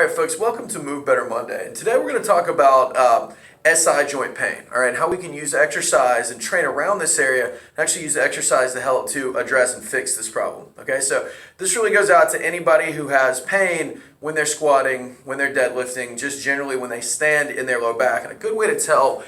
Alright folks, welcome to Move Better Monday. And today we're going to talk about SI joint pain. Alright, how we can use exercise and train around this area and actually use exercise to help to address and fix this problem. Okay, so this really goes out to anybody who has pain when they're squatting, when they're deadlifting, just generally when they stand in their low back. And a good way to tell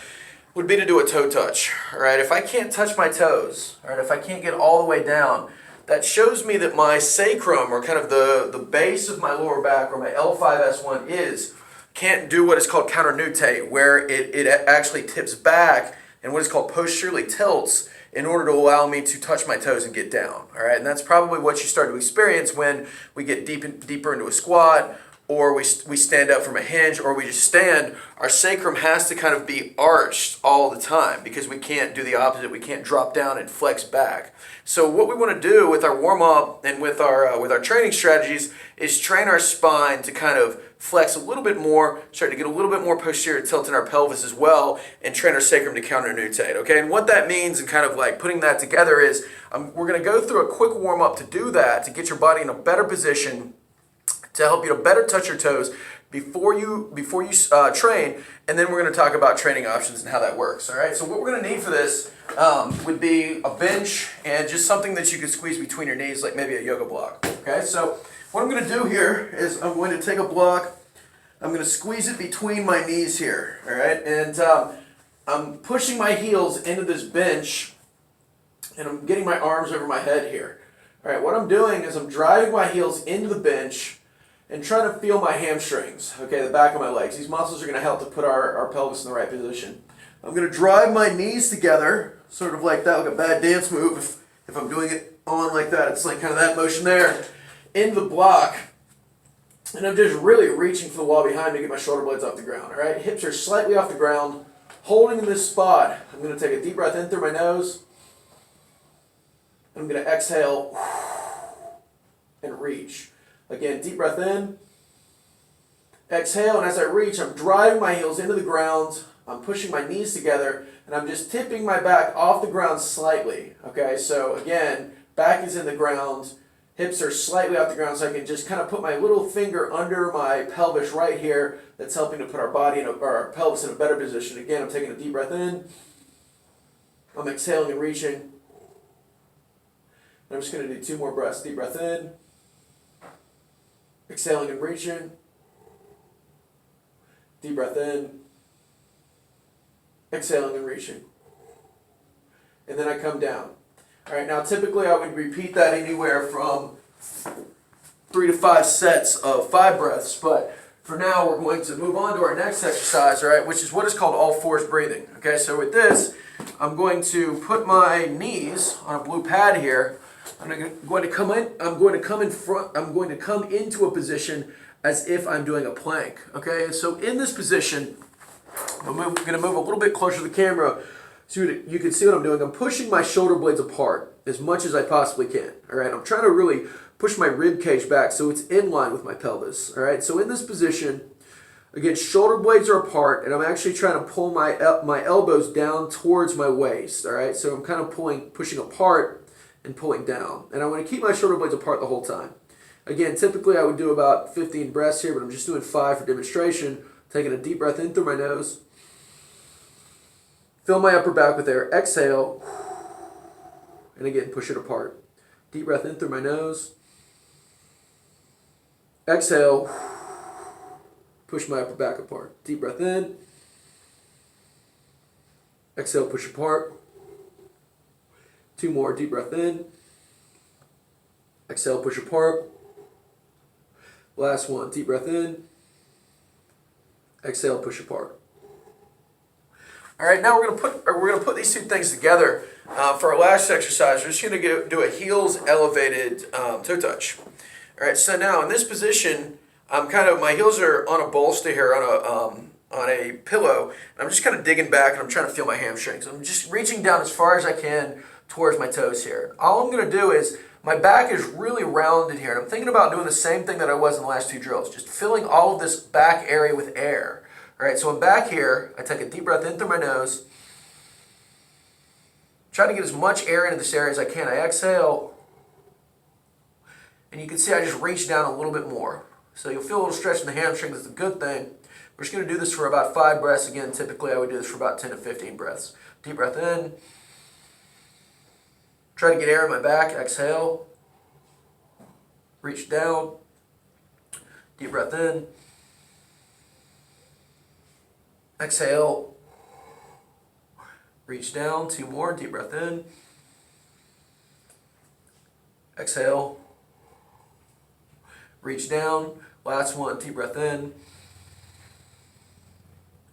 would be to do a toe touch. Alright, if I can't touch my toes, alright, if I can't get all the way down, that shows me that my sacrum, or kind of the base of my lower back, or my L5S1 can't do what is called counter-nutate, where it actually tips back and what is called posteriorly tilts in order to allow me to touch my toes and get down. All right, and that's probably what you start to experience when we get deeper into a squat, or we stand up from a hinge, or we just stand. Our sacrum has to kind of be arched all the time because we can't do the opposite. We can't drop down and flex back. So what we want to do with our warm-up and with our training strategies is train our spine to kind of flex a little bit more, start to get a little bit more posterior tilt in our pelvis as well, and train our sacrum to counter-nutate. Okay, and what that means, and kind of like putting that together, is we're going to go through a quick warm-up to do that, to get your body in a better position, to help you to better touch your toes before you train, and then we're going to talk about training options and how that works. All right, so what we're going to need for this would be a bench and just something that you could squeeze between your knees, like maybe a yoga block. Okay, so what I'm going to do here is I'm going to take a block, I'm going to squeeze it between my knees here. All right, and I'm pushing my heels into this bench, and I'm getting my arms over my head here. All right, what I'm doing is I'm driving my heels into the bench and trying to feel my hamstrings, okay, the back of my legs. These muscles are going to help to put our pelvis in the right position. I'm going to drive my knees together, sort of like that, like a bad dance move. If I'm doing it on like that, it's like kind of that motion there, into the block. And I'm just really reaching for the wall behind me to get my shoulder blades off the ground, all right? Hips are slightly off the ground, holding in this spot. I'm going to take a deep breath in through my nose. I'm going to exhale and reach. Again, deep breath in, exhale, and as I reach, I'm driving my heels into the ground, I'm pushing my knees together, and I'm just tipping my back off the ground slightly. Okay, so again, back is in the ground, hips are slightly off the ground, so I can just kind of put my little finger under my pelvis right here. That's helping to put our body or our pelvis in a better position. Again, I'm taking a deep breath in, I'm exhaling and reaching. And I'm just going to do 2 more breaths. Deep breath in, exhaling and reaching. Deep breath in. Exhaling and reaching. And then I come down. All right, now typically I would repeat that anywhere from 3 to 5 sets of 5 breaths, but for now we're going to move on to our next exercise, all right, which is what is called all fours breathing. Okay, so with this, I'm going to put my knees on a blue pad here. I'm going to come into a position as if I'm doing a plank. Okay, so in this position, I'm going to move a little bit closer to the camera so you can see what I'm doing. I'm pushing my shoulder blades apart as much as I possibly can. All right, I'm trying to really push my rib cage back so it's in line with my pelvis. All right, so in this position, again, shoulder blades are apart, and I'm actually trying to pull my elbows down towards my waist. All right, so I'm kind of pushing apart and pulling down. And I want to keep my shoulder blades apart the whole time. Again, typically I would do about 15 breaths here, but I'm just doing 5 for demonstration. Taking a deep breath in through my nose. Fill my upper back with air. Exhale. And again, push it apart. Deep breath in through my nose. Exhale. Push my upper back apart. Deep breath in. Exhale, push apart. 2 more, deep breath in. Exhale, push apart. Last one, deep breath in. Exhale, push apart. All right, now we're gonna put these 2 things together for our last exercise. We're just gonna do a heels elevated toe touch. All right, so now in this position, my heels are on a bolster here, on a pillow, and I'm just kind of digging back and I'm trying to feel my hamstrings. I'm just reaching down as far as I can towards my toes here. All I'm going to do is, my back is really rounded here, and I'm thinking about doing the same thing that I was in the last 2 drills, just filling all of this back area with air. All right, so I'm back here, I take a deep breath in through my nose, try to get as much air into this area as I can. I exhale, and you can see I just reach down a little bit more. So you'll feel a little stretch in the hamstrings. That's a good thing. We're just going to do this for about 5 breaths. Again, typically I would do this for about 10 to 15 breaths. Deep breath in. Try to get air in my back. Exhale. Reach down. Deep breath in. Exhale. Reach down. 2 more. Deep breath in. Exhale. Reach down. Last one. Deep breath in.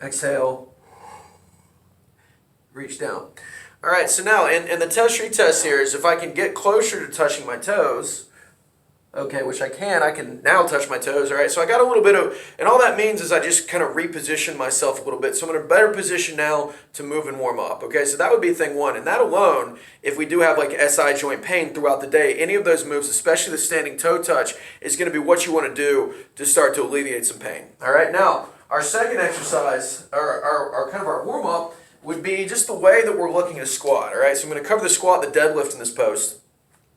Exhale. Reach down. All right, so now in the test retest here is if I can get closer to touching my toes, okay, which I can now touch my toes, all right? So I got a little bit of, and all that means is I just kind of reposition myself a little bit. So I'm in a better position now to move and warm up, okay? So that would be thing one. And that alone, if we do have like SI joint pain throughout the day, any of those moves, especially the standing toe touch, is going to be what you want to do to start to alleviate some pain, all right? Now, our second exercise, our kind of our warm-up, would be just the way that we're looking at a squat, all right? So I'm going to cover the squat, the deadlift in this post.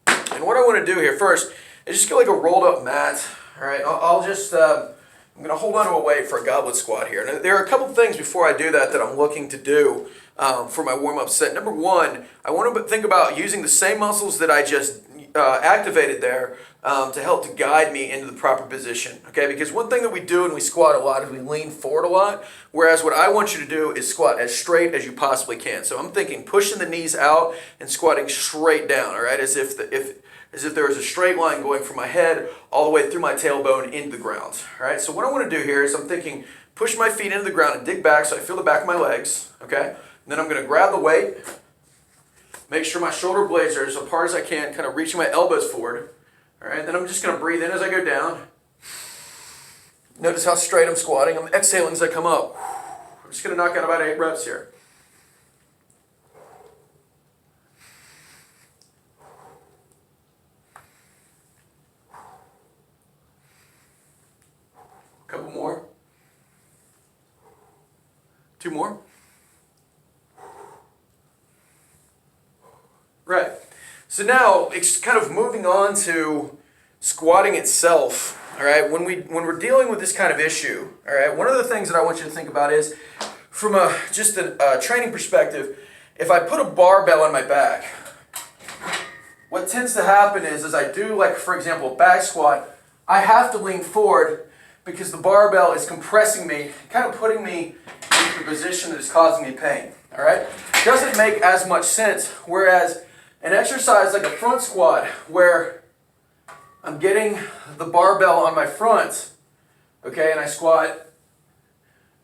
And what I want to do here first is just get like a rolled up mat, all right? I'm going to hold on to a weight for a goblet squat here. Now, there are a couple things before I do that I'm looking to do for my warm-up set. Number one, I want to think about using the same muscles that I just activated there to help to guide me into the proper position, okay? Because one thing that we do when we squat a lot is we lean forward a lot, whereas what I want you to do is squat as straight as you possibly can. So I'm thinking pushing the knees out and squatting straight down, all right? As if there was a straight line going from my head all the way through my tailbone into the ground, all right? So what I want to do here is I'm thinking push my feet into the ground and dig back so I feel the back of my legs, okay? And then I'm going to grab the weight, make sure my shoulder blades are as apart as I can, kind of reaching my elbows forward. All right, then I'm just going to breathe in as I go down. Notice how straight I'm squatting. I'm exhaling as I come up. I'm just going to knock out about 8 reps here. A couple more. 2 more. Right. So now it's kind of moving on to squatting itself. All right. When we're dealing with this kind of issue, all right, one of the things that I want you to think about is from just a training perspective, if I put a barbell on my back, what tends to happen is as I do, like for example, a back squat, I have to lean forward because the barbell is compressing me, kind of putting me into the position that is causing me pain. All right. Doesn't make as much sense. Whereas an exercise like a front squat where I'm getting the barbell on my front, okay, and I squat,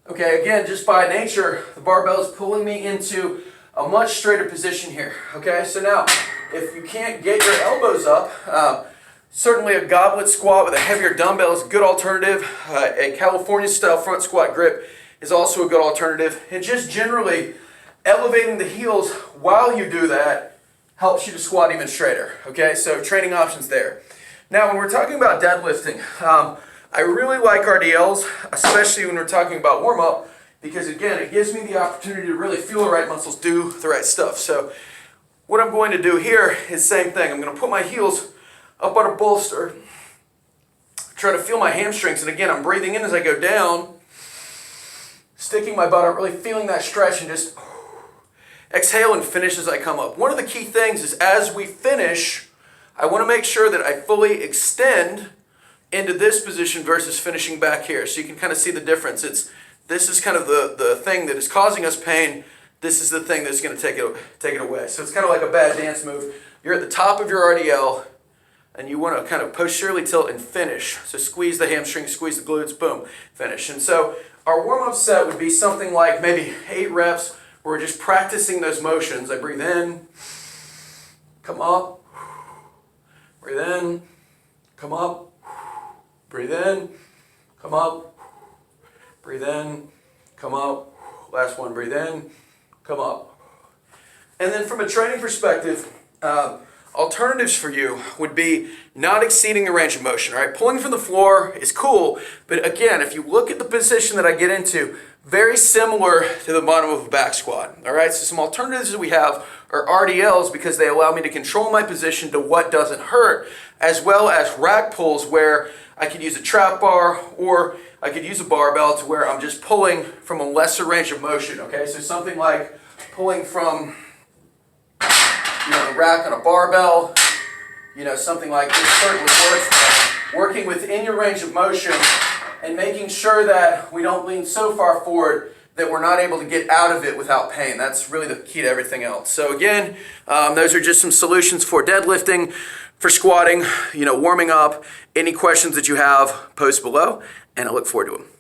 okay, again, just by nature, the barbell is pulling me into a much straighter position here, okay? So now, if you can't get your elbows up, certainly a goblet squat with a heavier dumbbell is a good alternative. A California-style front squat grip is also a good alternative. And just generally elevating the heels while you do that helps you to squat even straighter, okay? So training options there. Now, when we're talking about deadlifting, I really like RDLs, especially when we're talking about warm-up, because again, it gives me the opportunity to really feel the right muscles do the right stuff. So what I'm going to do here is the same thing. I'm going to put my heels up on a bolster, try to feel my hamstrings, and again, I'm breathing in as I go down, sticking my butt up, really feeling that stretch, and just exhale and finish as I come up. One of the key things is as we finish, I want to make sure that I fully extend into this position versus finishing back here. So you can kind of see the difference. This is kind of the thing that is causing us pain. This is the thing that's going to take it away. So it's kind of like a bad dance move. You're at the top of your RDL, and you want to kind of posteriorly tilt and finish. So squeeze the hamstring, squeeze the glutes, boom, finish. And so our warm-up set would be something like maybe 8 reps. We're just practicing those motions. I breathe in, come up, breathe in, come up, breathe in, come up, breathe in, come up. Last one, breathe in, come up. And then from a training perspective, alternatives for you would be not exceeding the range of motion, right? Pulling from the floor is cool, but again, if you look at the position that I get into, very similar to the bottom of a back squat, all right? So some alternatives that we have are RDLs because they allow me to control my position to what doesn't hurt, as well as rack pulls where I could use a trap bar, or I could use a barbell to where I'm just pulling from a lesser range of motion, okay? So something like pulling from, the rack on a barbell, something like this certainly works. Working within your range of motion and making sure that we don't lean so far forward that we're not able to get out of it without pain. That's really the key to everything else. So again, those are just some solutions for deadlifting, for squatting, warming up. Any questions that you have, post below, and I look forward to them.